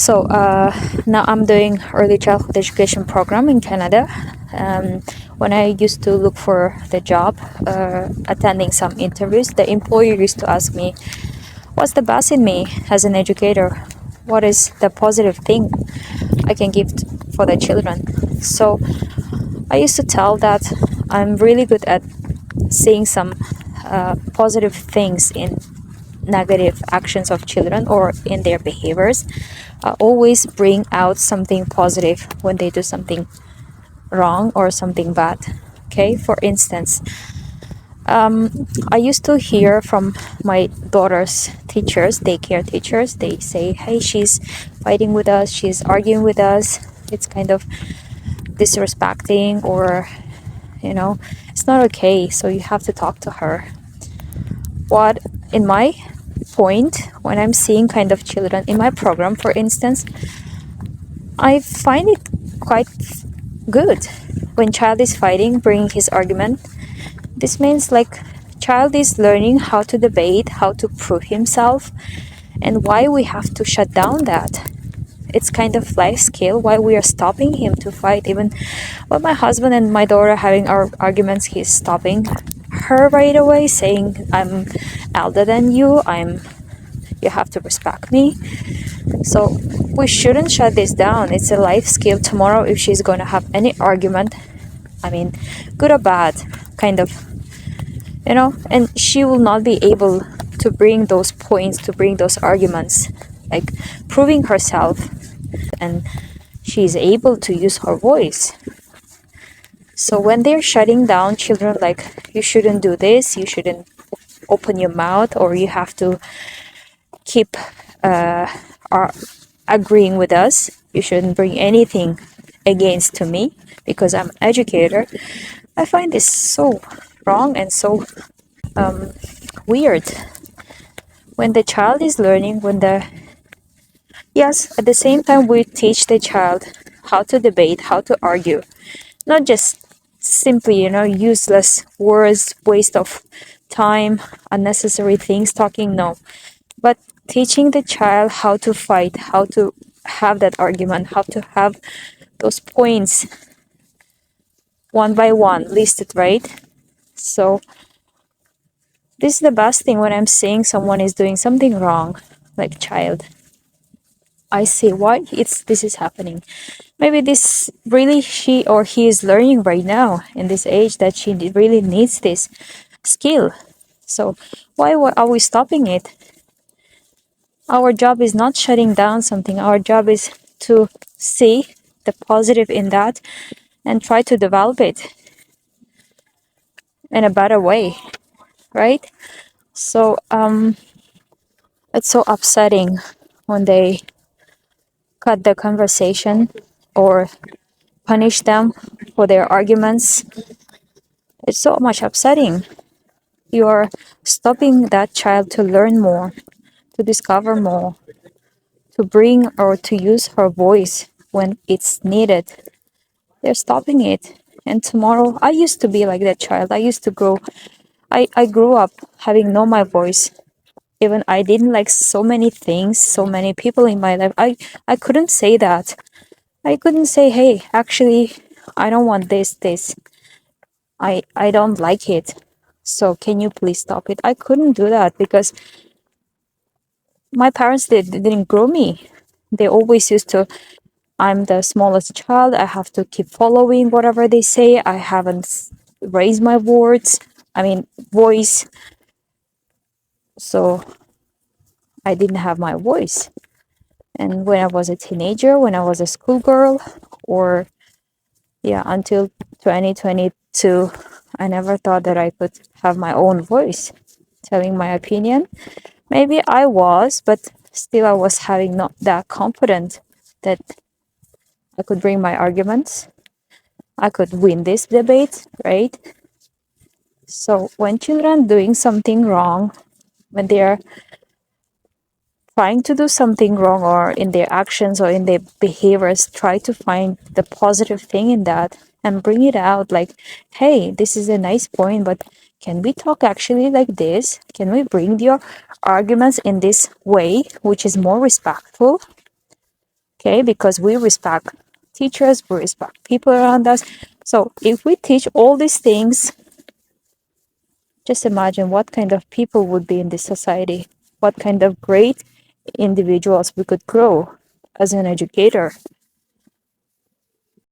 Now I'm doing early childhood education program in Canada. When I used to look for the job, attending some interviews, the employer used to ask me, what's the best in me as an educator? What is the positive thing I can give for the children? So I used to tell that I'm really good at seeing some positive things in negative actions of children or in their behaviors. I always bring out something positive when they do something wrong or something bad. Okay, for instance, I used to hear from my daughter's teachers, daycare teachers, they say, hey, she's fighting with us, she's arguing with us, it's kind of disrespecting, or it's not okay, so you have to talk to her. What in my point, when I'm seeing kind of children in my program, for instance, I find it quite good when child is fighting, bringing his argument. This means like child is learning how to debate, how to prove himself, and why we have to shut down that. It's kind of life skill why we are stopping him to fight. Even when my husband and my daughter having our arguments, he's stopping her right away, saying, I'm elder than you, you have to respect me. So we shouldn't shut this down. It's a life skill. Tomorrow if she's going to have any argument, I mean good or bad, kind of, and she will not be able to bring those points, to bring those arguments, like proving herself, and she's able to use her voice. So when they're shutting down children, like you shouldn't do this, you shouldn't open your mouth, or you have to keep agreeing with us, you shouldn't bring anything against to me because I'm an educator. I find this so wrong and so weird. When the child is learning, yes, at the same time we teach the child how to debate, how to argue, not just simply, useless words, waste of time, unnecessary things talking, no, but teaching the child how to fight, how to have that argument, how to have those points one by one listed, right? So this is the best thing when I'm seeing someone is doing something wrong, like child. I see why this is happening. Maybe this really she or he is learning right now in this age that she really needs this skill. So why are we stopping it? Our job is not shutting down something. Our job is to see the positive in that and try to develop it in a better way, right? So it's so upsetting when they cut the conversation or punish them for their arguments. It's so much upsetting. You're stopping that child to learn more, to discover more, to bring or to use her voice when it's needed. They're stopping it. And tomorrow, I used to be like that child. I grew up having no my voice. Even I didn't like so many things, so many people in my life. I couldn't say that. I couldn't say, hey, actually, I don't want this. I don't like it. So can you please stop it? I couldn't do that because my parents didn't grow me. They always used to, I'm the smallest child. I have to keep following whatever they say. I haven't raised my voice. So I didn't have my voice. And when I was a teenager, when I was a schoolgirl, or until 2022, I never thought that I could have my own voice, telling my opinion. Maybe I was, but still I was having not that confident that I could bring my arguments. I could win this debate, right? So when children doing something wrong, when they're trying to do something wrong, or in their actions or in their behaviors, try to find the positive thing in that and bring it out, like, hey, this is a nice point, but can we talk actually like this? Can we bring your arguments in this way, which is more respectful? Okay, because we respect teachers, we respect people around us. So if we teach all these things, just imagine what kind of people would be in this society, what kind of great individuals we could grow as an educator.